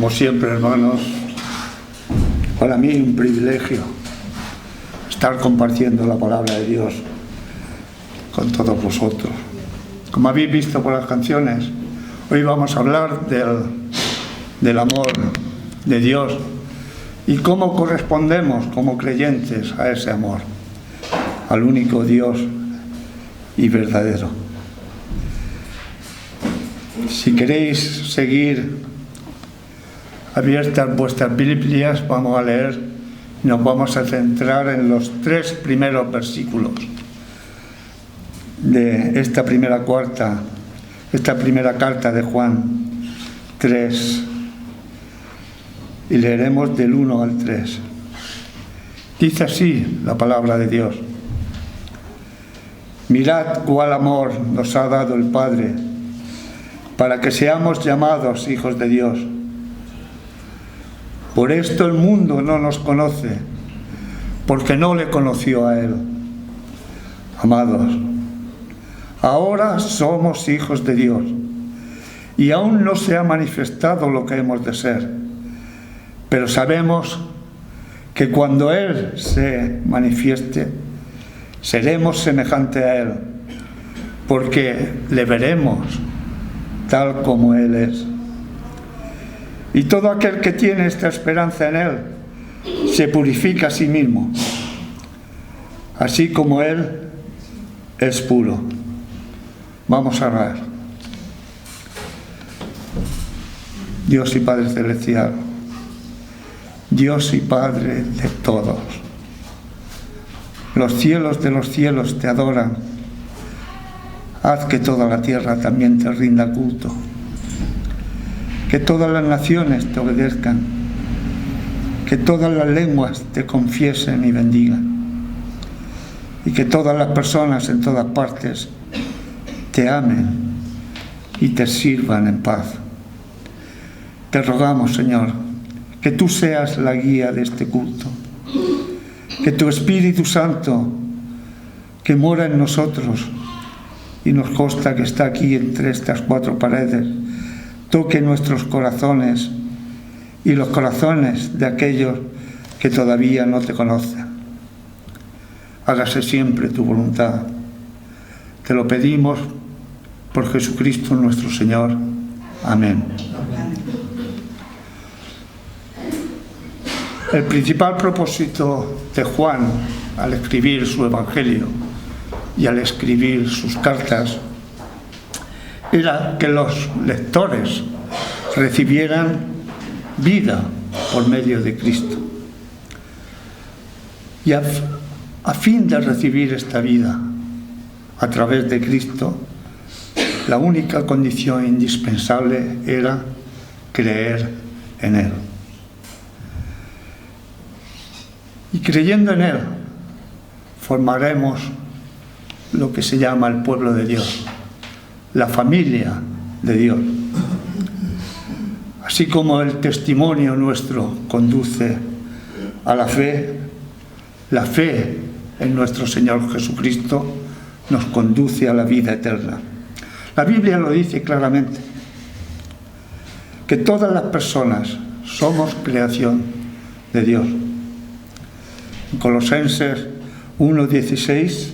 Como siempre, hermanos, para mí un privilegio estar compartiendo la palabra de Dios con todos vosotros. Como habéis visto por las canciones, hoy vamos a hablar del amor de Dios y cómo correspondemos como creyentes a ese amor, al único Dios y verdadero. Si queréis seguir abiertas vuestras Biblias, vamos a leer y nos vamos a centrar en los 3 primeros versículos de esta primera carta de Juan 3, y leeremos del 1 al 3. Dice así la palabra de Dios: Mirad cuál amor nos ha dado el Padre, para que seamos llamados hijos de Dios. Por esto el mundo no nos conoce, porque no le conoció a Él. Amados, ahora somos hijos de Dios, y aún no se ha manifestado lo que hemos de ser, pero sabemos que cuando Él se manifieste, seremos semejantes a Él, porque le veremos tal como Él es. Y todo aquel que tiene esta esperanza en Él se purifica a sí mismo, así como Él es puro. Vamos a orar. Dios y Padre Celestial, Dios y Padre de todos, los cielos de los cielos te adoran. Haz que toda la tierra también te rinda culto, que todas las naciones te obedezcan, que todas las lenguas te confiesen y bendigan, y que todas las personas en todas partes te amen y te sirvan en paz. Te rogamos, Señor, que tú seas la guía de este culto, que tu Espíritu Santo, que mora en nosotros y nos consta que está aquí entre estas 4 paredes, toque nuestros corazones y los corazones de aquellos que todavía no te conocen. Hágase siempre tu voluntad. Te lo pedimos por Jesucristo nuestro Señor. Amén. El principal propósito de Juan al escribir su Evangelio y al escribir sus cartas era que los lectores recibieran vida por medio de Cristo. Y a fin de recibir esta vida a través de Cristo, la única condición indispensable era creer en Él. Y creyendo en Él, formaremos lo que se llama el pueblo de Dios, la familia de Dios. Así como el testimonio nuestro conduce a la fe en nuestro Señor Jesucristo nos conduce a la vida eterna. La Biblia lo dice claramente, que todas las personas somos creación de Dios. En Colosenses 1:16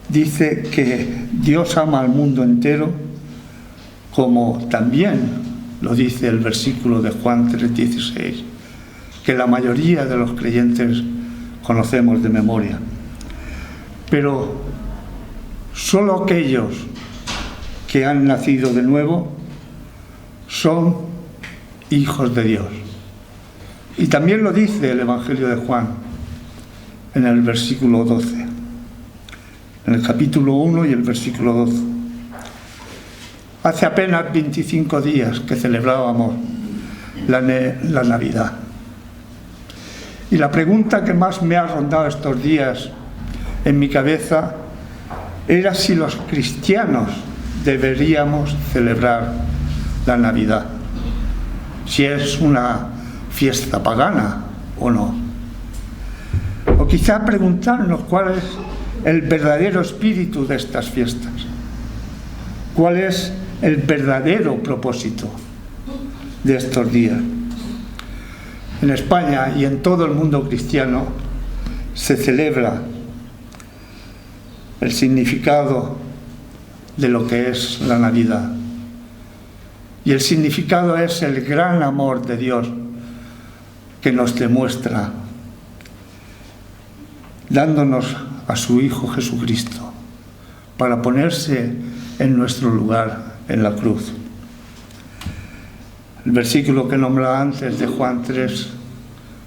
dice que Dios ama al mundo entero, como también lo dice el versículo de Juan 3:16, que la mayoría de los creyentes conocemos de memoria. Pero solo aquellos que han nacido de nuevo son hijos de Dios. Y también lo dice el Evangelio de Juan en el versículo 12. En el capítulo 1 y el versículo 12. Hace apenas 25 días que celebrábamos la Navidad. Y la pregunta que más me ha rondado estos días en mi cabeza era si los cristianos deberíamos celebrar la Navidad, si es una fiesta pagana o no. O quizá preguntarnos cuál es el verdadero espíritu de estas fiestas, cuál es el verdadero propósito de estos días. En España y en todo el mundo cristiano se celebra el significado de lo que es la Navidad. Y el significado es el gran amor de Dios que nos demuestra dándonos a su Hijo Jesucristo para ponerse en nuestro lugar en la cruz. El versículo que nombraba antes de Juan 3,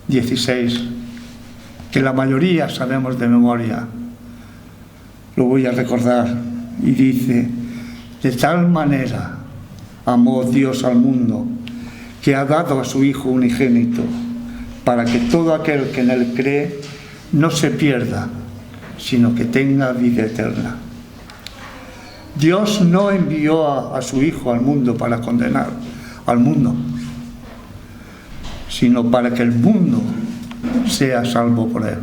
16, que la mayoría sabemos de memoria, lo voy a recordar, y dice: de tal manera amó Dios al mundo, que ha dado a su Hijo unigénito, para que todo aquel que en él cree no se pierda, sino que tenga vida eterna. Dios no envió a su Hijo al mundo para condenar al mundo, sino para que el mundo sea salvo por él.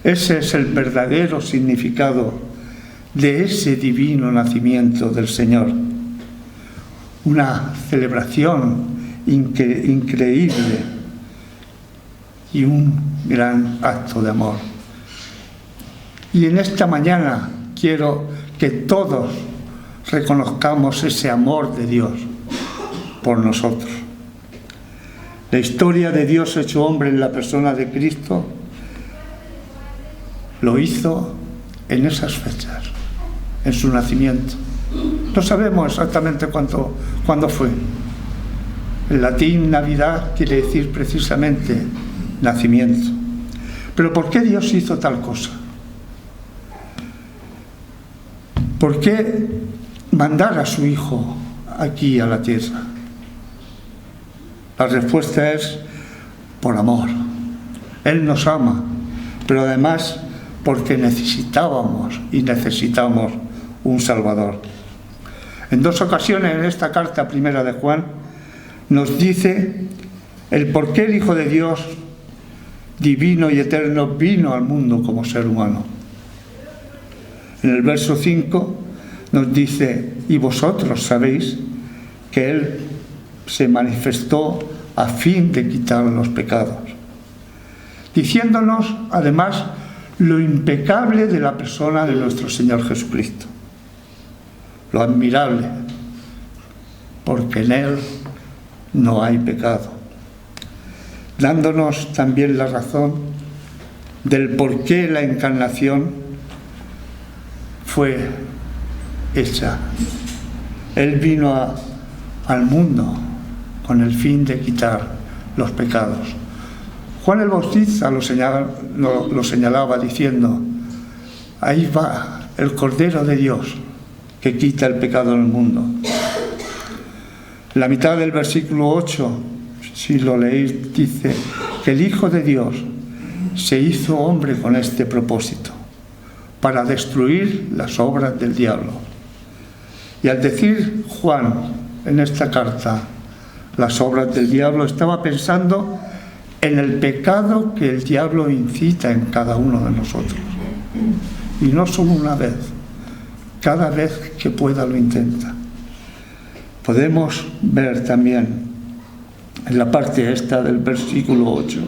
Ese es el verdadero significado de ese divino nacimiento del Señor. Una celebración increíble y un gran acto de amor. Y en esta mañana quiero que todos reconozcamos ese amor de Dios por nosotros. La historia de Dios hecho hombre en la persona de Cristo lo hizo en esas fechas, en su nacimiento. No sabemos exactamente cuándo fue. En latín, Navidad quiere decir precisamente nacimiento. Pero ¿por qué Dios hizo tal cosa? ¿Por qué mandar a su Hijo aquí a la tierra? La respuesta es por amor. Él nos ama, pero además porque necesitamos un Salvador. En 2 ocasiones en esta carta primera de Juan nos dice el por qué el Hijo de Dios, divino y eterno, vino al mundo como ser humano. En el verso 5 nos dice: y vosotros sabéis que Él se manifestó a fin de quitar los pecados, diciéndonos además lo impecable de la persona de nuestro Señor Jesucristo, lo admirable, porque en Él no hay pecado, dándonos también la razón del por qué la encarnación fue hecha. Él vino al mundo con el fin de quitar los pecados. Juan el Bautista lo señalaba diciendo: ahí va el Cordero de Dios que quita el pecado del mundo. La mitad del versículo 8, si lo leéis, dice que el Hijo de Dios se hizo hombre con este propósito, para destruir las obras del diablo. Y al decir Juan en esta carta las obras del diablo, estaba pensando en el pecado que el diablo incita en cada uno de nosotros. Y no solo una vez, cada vez que pueda lo intenta. Podemos ver también en la parte esta del versículo 8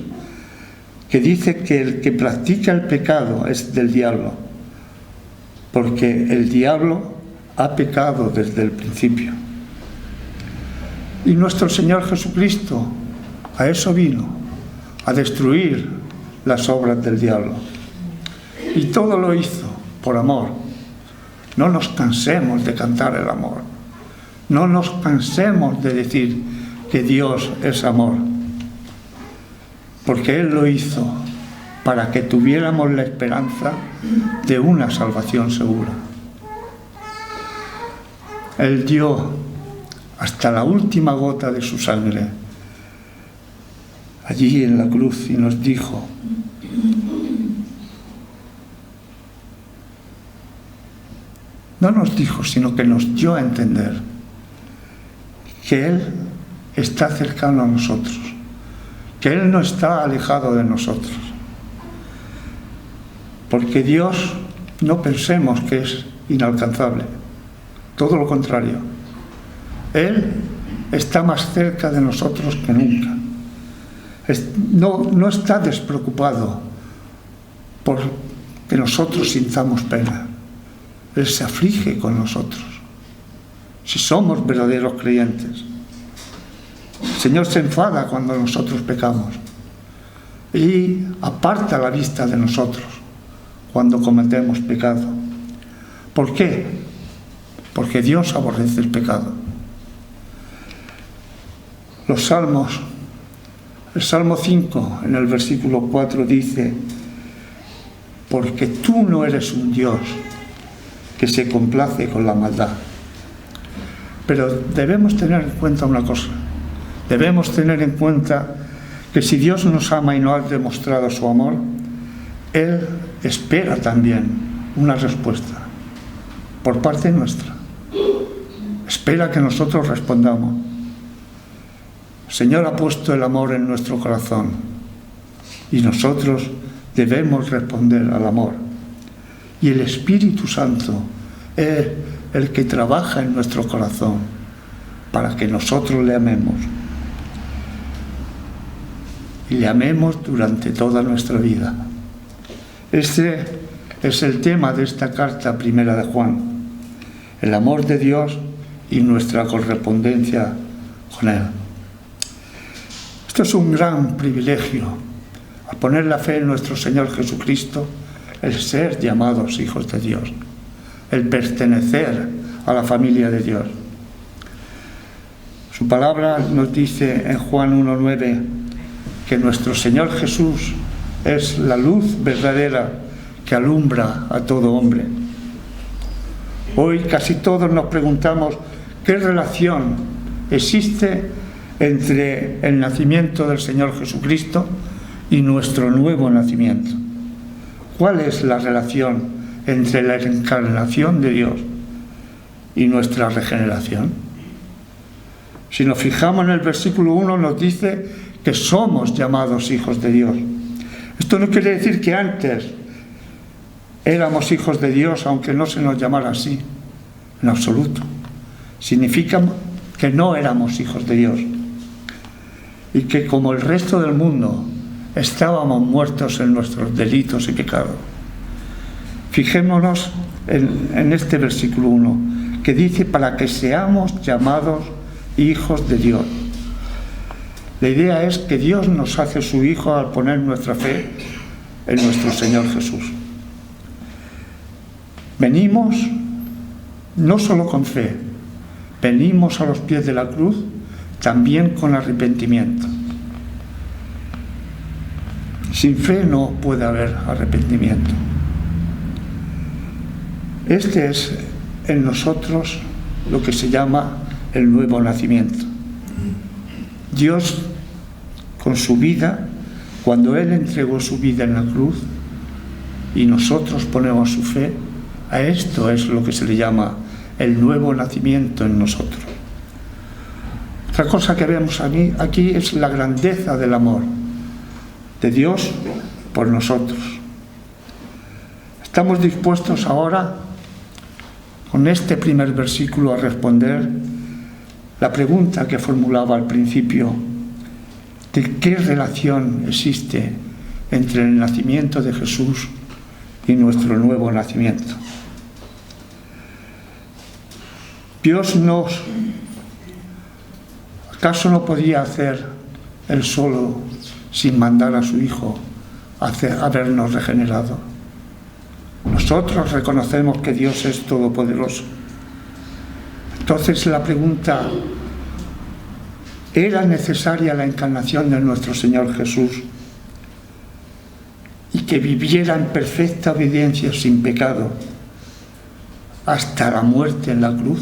que dice que el que practica el pecado es del diablo, porque el diablo ha pecado desde el principio. Y nuestro Señor Jesucristo a eso vino, a destruir las obras del diablo. Y todo lo hizo por amor. No nos cansemos de cantar el amor. No nos cansemos de decir que Dios es amor. Porque Él lo hizo para que tuviéramos la esperanza de una salvación segura. Él dio hasta la última gota de su sangre allí en la cruz y nos dijo: no nos dijo, sino que nos dio a entender que Él está cercano a nosotros, que Él no está alejado de nosotros. Porque Dios, no pensemos que es inalcanzable, todo lo contrario. Él está más cerca de nosotros que nunca. no está despreocupado por que nosotros sintamos pena. Él se aflige con nosotros, si somos verdaderos creyentes. El Señor se enfada cuando nosotros pecamos y aparta la vista de nosotros cuando cometemos pecado. ¿Por qué? Porque Dios aborrece el pecado. Los salmos, el Salmo 5, en el versículo 4 dice: porque tú no eres un Dios que se complace con la maldad. Pero debemos tener en cuenta una cosa. Debemos tener en cuenta que si Dios nos ama y nos ha demostrado su amor, Él espera también una respuesta por parte nuestra. Espera que nosotros respondamos. El Señor ha puesto el amor en nuestro corazón y nosotros debemos responder al amor. Y el Espíritu Santo es el que trabaja en nuestro corazón para que nosotros le amemos. Y le amemos durante toda nuestra vida. Ese es el tema de esta carta primera de Juan: el amor de Dios y nuestra correspondencia con Él. Esto es un gran privilegio, al poner la fe en nuestro Señor Jesucristo, el ser llamados hijos de Dios, el pertenecer a la familia de Dios. Su palabra nos dice en Juan 1:9 que nuestro Señor Jesús es la luz verdadera que alumbra a todo hombre. Hoy casi todos nos preguntamos qué relación existe entre el nacimiento del Señor Jesucristo y nuestro nuevo nacimiento. ¿Cuál es la relación entre la encarnación de Dios y nuestra regeneración? Si nos fijamos en el versículo 1, nos dice que somos llamados hijos de Dios. Esto no quiere decir que antes éramos hijos de Dios, aunque no se nos llamara así, en absoluto. Significa que no éramos hijos de Dios y que, como el resto del mundo, estábamos muertos en nuestros delitos y pecados. Fijémonos en este versículo 1, que dice: para que seamos llamados hijos de Dios. La idea es que Dios nos hace su Hijo al poner nuestra fe en nuestro Señor Jesús. Venimos no solo con fe, venimos a los pies de la cruz también con arrepentimiento. Sin fe no puede haber arrepentimiento. Este es en nosotros lo que se llama el nuevo nacimiento. Dios, con su vida, cuando Él entregó su vida en la cruz y nosotros ponemos su fe, a esto es lo que se le llama el nuevo nacimiento en nosotros. Otra cosa que vemos aquí es la grandeza del amor de Dios por nosotros. Estamos dispuestos ahora, con este primer versículo, a responder la pregunta que formulaba al principio: ¿de qué relación existe entre el nacimiento de Jesús y nuestro nuevo nacimiento? Dios ¿acaso no podía hacer Él solo, sin mandar a su Hijo, habernos regenerado? Nosotros reconocemos que Dios es todopoderoso. Entonces la pregunta: ¿era necesaria la encarnación de nuestro Señor Jesús y que viviera en perfecta obediencia, sin pecado, hasta la muerte en la cruz?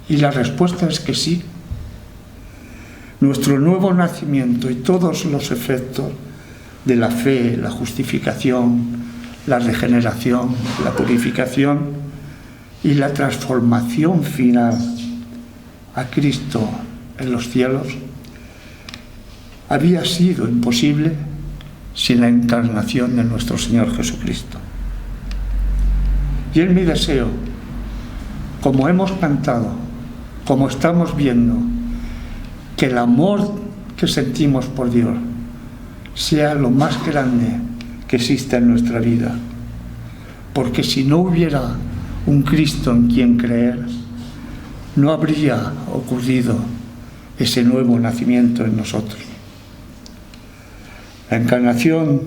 Y la respuesta es que sí. Nuestro nuevo nacimiento y todos los efectos de la fe, la justificación, la regeneración, la purificación y la transformación final a Cristo en los cielos había sido imposible sin la encarnación de nuestro Señor Jesucristo. Y es mi deseo, como hemos cantado, como estamos viendo, que el amor que sentimos por Dios sea lo más grande que exista en nuestra vida. Porque si no hubiera un Cristo en quien creer, no habría ocurrido ese nuevo nacimiento en nosotros. La encarnación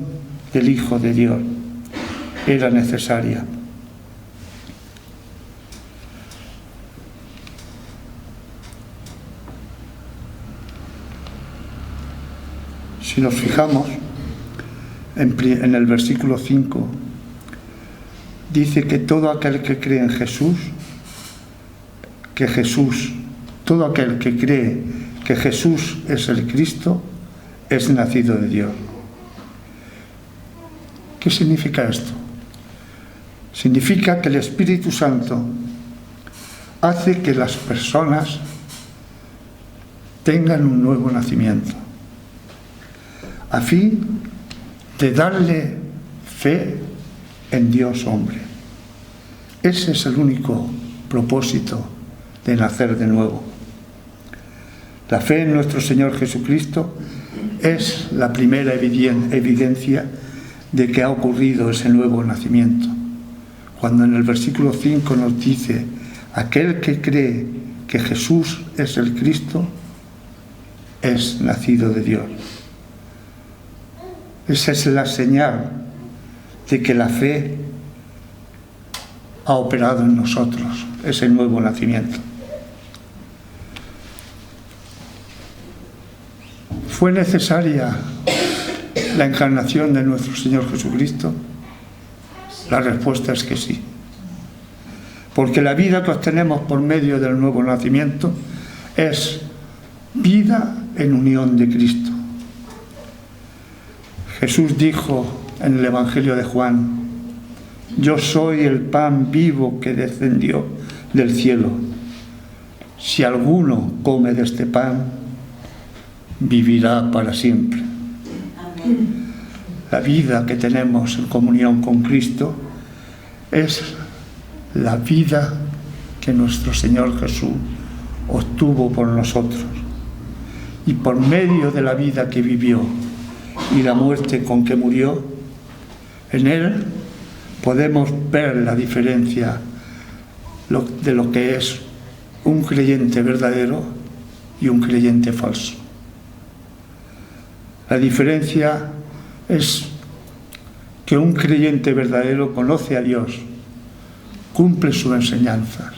del Hijo de Dios era necesaria. Si nos fijamos en el versículo 5, dice que todo aquel que cree en Jesús, todo aquel que cree que Jesús es el Cristo, es nacido de Dios. ¿Qué significa esto? Significa que el Espíritu Santo hace que las personas tengan un nuevo nacimiento, a fin de darle fe en Dios hombre. Ese es el único propósito de nacer de nuevo. La fe en nuestro Señor Jesucristo es la primera evidencia de que ha ocurrido ese nuevo nacimiento. Cuando en el versículo 5 nos dice: aquel que cree que Jesús es el Cristo es nacido de Dios. Esa es la señal de que la fe ha operado en nosotros ese nuevo nacimiento. ¿Fue necesaria la encarnación de nuestro Señor Jesucristo? La respuesta es que sí. Porque la vida que obtenemos por medio del nuevo nacimiento es vida en unión de Cristo. Jesús dijo en el Evangelio de Juan: yo soy el pan vivo que descendió del cielo. Si alguno come de este pan, vivirá para siempre. La vida que tenemos en comunión con Cristo es la vida que nuestro Señor Jesús obtuvo por nosotros. Y por medio de la vida que vivió y la muerte con que murió, en Él podemos ver la diferencia de lo que es un creyente verdadero y un creyente falso. La diferencia es que un creyente verdadero conoce a Dios, cumple sus enseñanzas,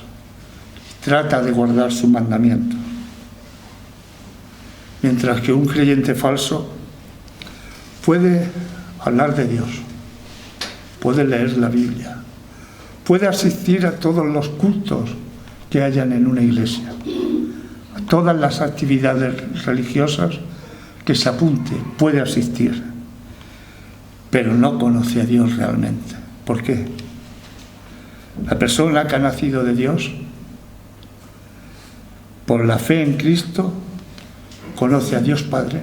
trata de guardar sus mandamientos. Mientras que un creyente falso puede hablar de Dios, puede leer la Biblia, puede asistir a todos los cultos que hayan en una iglesia, a todas las actividades religiosas que se apunte, puede asistir, pero no conoce a Dios realmente. ¿Por qué? La persona que ha nacido de Dios, por la fe en Cristo, conoce a Dios Padre,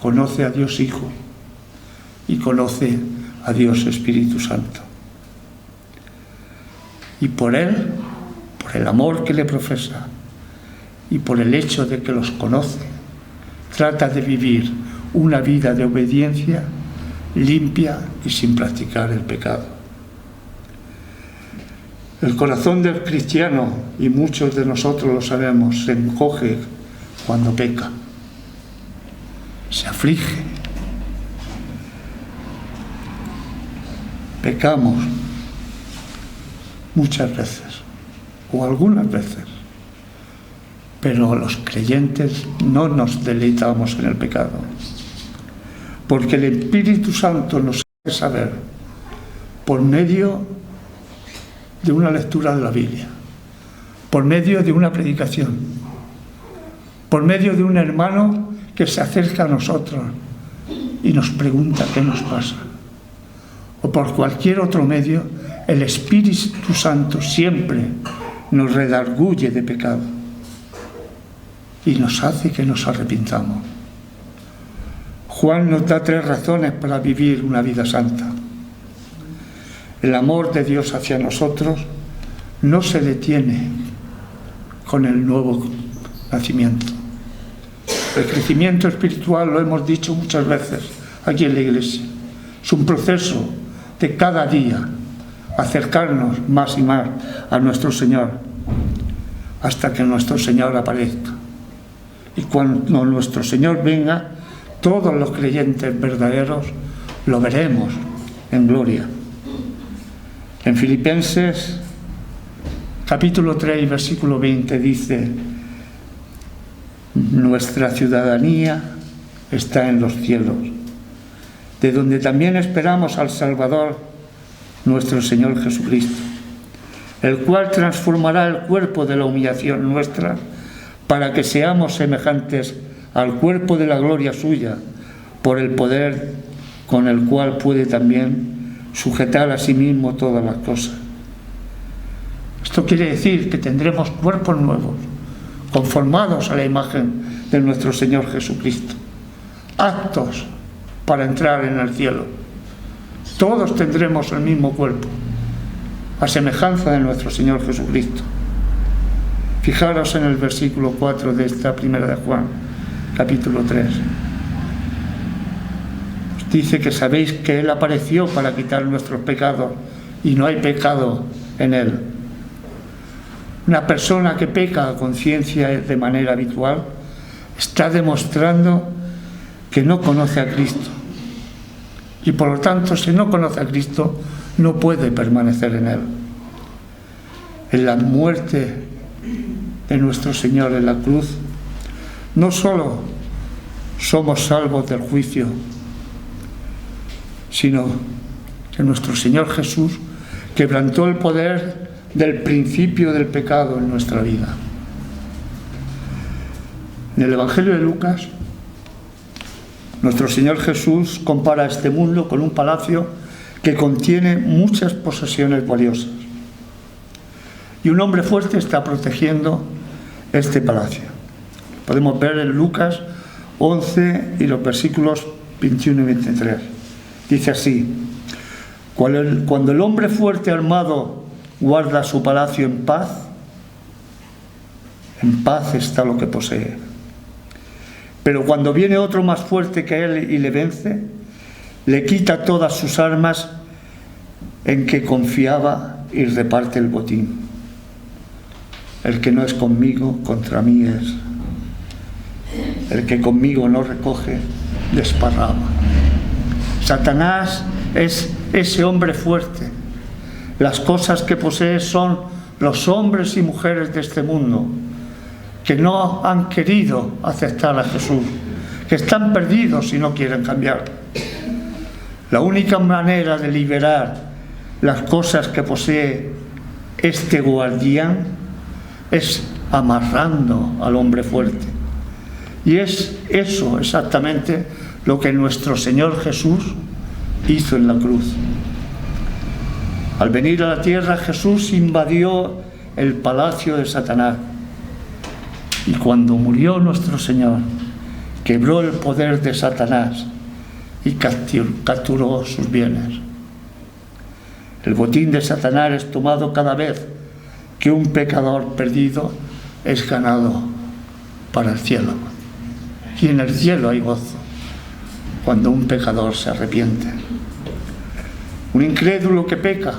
conoce a Dios Hijo y conoce a Dios Espíritu Santo. Y por Él, por el amor que le profesa y por el hecho de que los conoce, trata de vivir una vida de obediencia limpia y sin practicar el pecado. El corazón del cristiano, y muchos de nosotros lo sabemos, se encoge cuando peca, se aflige. Pecamos muchas veces, o algunas veces, pero los creyentes no nos deleitamos en el pecado, porque el Espíritu Santo nos hace saber, por medio de una lectura de la Biblia, por medio de una predicación, por medio de un hermano que se acerca a nosotros y nos pregunta qué nos pasa, o por cualquier otro medio, el Espíritu Santo siempre nos redarguye de pecado y nos hace que nos arrepintamos. Juan nos da 3 razones para vivir una vida santa. El amor de Dios hacia nosotros no se detiene con el nuevo nacimiento. El crecimiento espiritual, lo hemos dicho muchas veces aquí en la iglesia, es un proceso de cada día acercarnos más y más a nuestro Señor hasta que nuestro Señor aparezca. Y cuando nuestro Señor venga, todos los creyentes verdaderos lo veremos en gloria. En Filipenses capítulo 3, versículo 20 dice: nuestra ciudadanía está en los cielos, de donde también esperamos al Salvador, nuestro Señor Jesucristo, el cual transformará el cuerpo de la humillación nuestra para que seamos semejantes al cuerpo de la gloria suya, por el poder con el cual puede también sujetar a sí mismo todas las cosas. Esto quiere decir que tendremos cuerpos nuevos, conformados a la imagen de nuestro Señor Jesucristo, aptos para entrar en el cielo. Todos tendremos el mismo cuerpo, a semejanza de nuestro Señor Jesucristo. Fijaros en el versículo 4 de esta primera de Juan, capítulo 3. Os dice que sabéis que Él apareció para quitar nuestros pecados y no hay pecado en Él. Una persona que peca a conciencia de manera habitual está demostrando que no conoce a Cristo. Y por lo tanto, si no conoce a Cristo, no puede permanecer en Él. En la muerte de nuestro Señor en la cruz, no solo somos salvos del juicio, sino que nuestro Señor Jesús quebrantó el poder del principio del pecado en nuestra vida. En el Evangelio de Lucas, nuestro Señor Jesús compara este mundo con un palacio que contiene muchas posesiones valiosas. Y un hombre fuerte está protegiendo este palacio. Podemos ver en Lucas 11 y los versículos 21 y 23. Dice así: cuando el hombre fuerte armado guarda su palacio en paz está lo que posee. Pero cuando viene otro más fuerte que él y le vence, le quita todas sus armas en que confiaba y reparte el botín. El que no es conmigo, contra mí es. El que conmigo no recoge, desparrama. Satanás es ese hombre fuerte. Las cosas que posee son los hombres y mujeres de este mundo que no han querido aceptar a Jesús, que están perdidos y no quieren cambiar. La única manera de liberar las cosas que posee este guardián es amarrando al hombre fuerte. Y es eso exactamente lo que nuestro Señor Jesús hizo en la cruz. Al venir a la tierra, Jesús invadió el palacio de Satanás. Y cuando murió nuestro Señor, quebró el poder de Satanás y capturó sus bienes. El botín de Satanás es tomado cada vez que un pecador perdido es ganado para el cielo. Y en el cielo hay gozo cuando un pecador se arrepiente. Un incrédulo que peca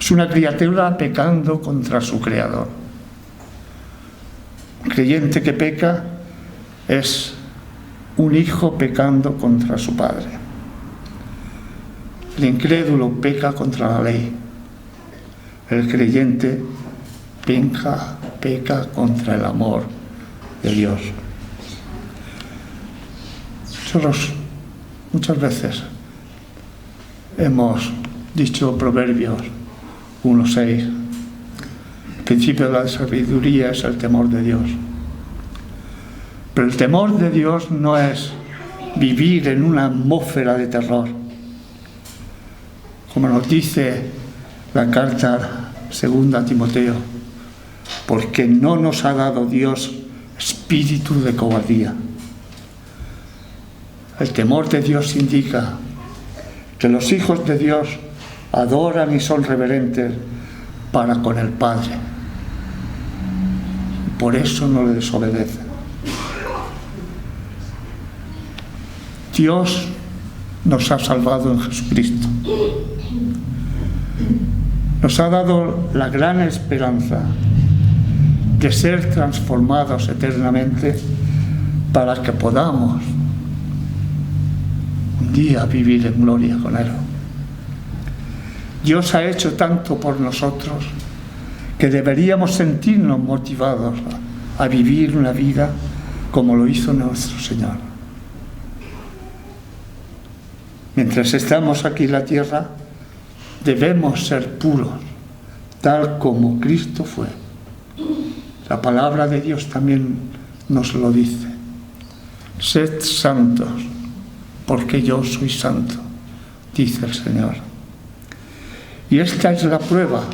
es una criatura pecando contra su Creador. Un creyente que peca es un hijo pecando contra su padre. El incrédulo peca contra la ley. El creyente peca contra el amor de Dios. Nosotros muchas veces hemos dicho Proverbios 1:6. El principio de la sabiduría es el temor de Dios. Pero el temor de Dios no es vivir en una atmósfera de terror. Como nos dice la carta 2 a Timoteo, porque no nos ha dado Dios espíritu de cobardía. El temor de Dios indica que los hijos de Dios adoran y son reverentes para con el Padre. Por eso no le desobedecen. Dios nos ha salvado en Jesucristo. Nos ha dado la gran esperanza de ser transformados eternamente para que podamos un día vivir en gloria con Él. Dios ha hecho tanto por nosotros que deberíamos sentirnos motivados a vivir una vida como lo hizo nuestro Señor. Mientras estamos aquí en la tierra, debemos ser puros, tal como Cristo fue. La palabra de Dios también nos lo dice. Sed santos, porque yo soy santo, dice el Señor. Y esta es la prueba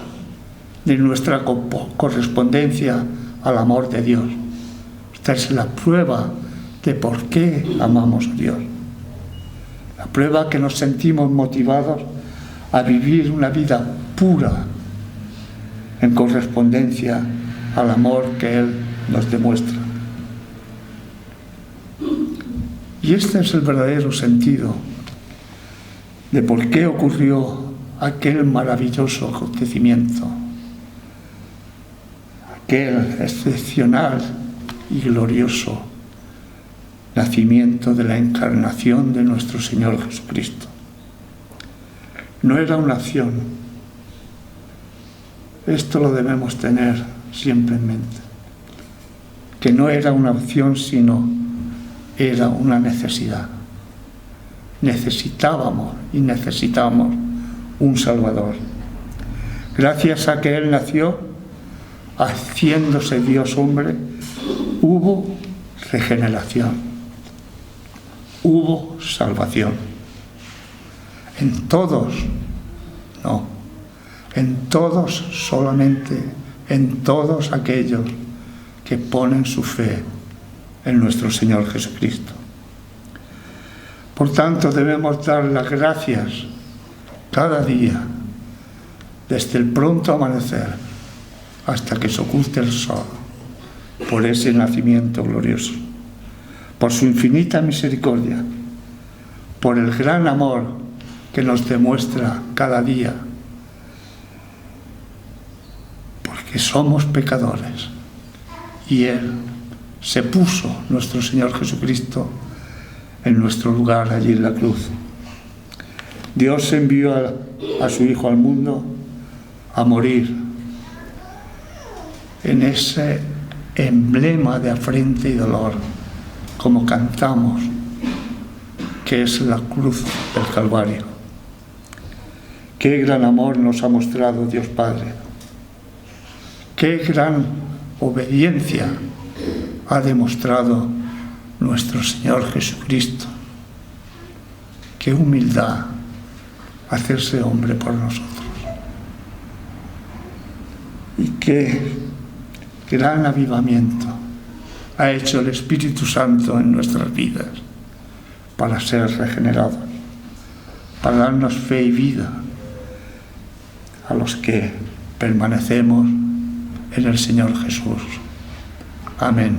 de nuestra correspondencia al amor de Dios. Esta es la prueba de por qué amamos a Dios. La prueba que nos sentimos motivados a vivir una vida pura en correspondencia al amor que Él nos demuestra. Y este es el verdadero sentido de por qué ocurrió aquel maravilloso acontecimiento, aquel excepcional y glorioso nacimiento de la encarnación de nuestro Señor Jesucristo. No era una acción. Esto lo debemos tener siempre en mente. Que no era una opción, sino era una necesidad. Necesitábamos y necesitamos un Salvador. Gracias a que Él nació, haciéndose Dios hombre, hubo regeneración, hubo salvación. En todos, no, en todos solamente, en todos aquellos que ponen su fe en nuestro Señor Jesucristo. Por tanto, debemos dar las gracias cada día, desde el pronto amanecer hasta que se oculte el sol, por ese nacimiento glorioso, por su infinita misericordia, por el gran amor que nos demuestra cada día, porque somos pecadores y Él se puso, nuestro Señor Jesucristo, en nuestro lugar allí en la cruz. Dios envió a su Hijo al mundo a morir en ese emblema de afrenta y dolor, como cantamos, que es la cruz del Calvario. Qué gran amor nos ha mostrado Dios Padre. Qué gran obediencia ha demostrado nuestro Señor Jesucristo. Qué humildad hacerse hombre por nosotros. Y qué gran avivamiento ha hecho el Espíritu Santo en nuestras vidas para ser regenerados, para darnos fe y vida a los que permanecemos en el Señor Jesús. Amén.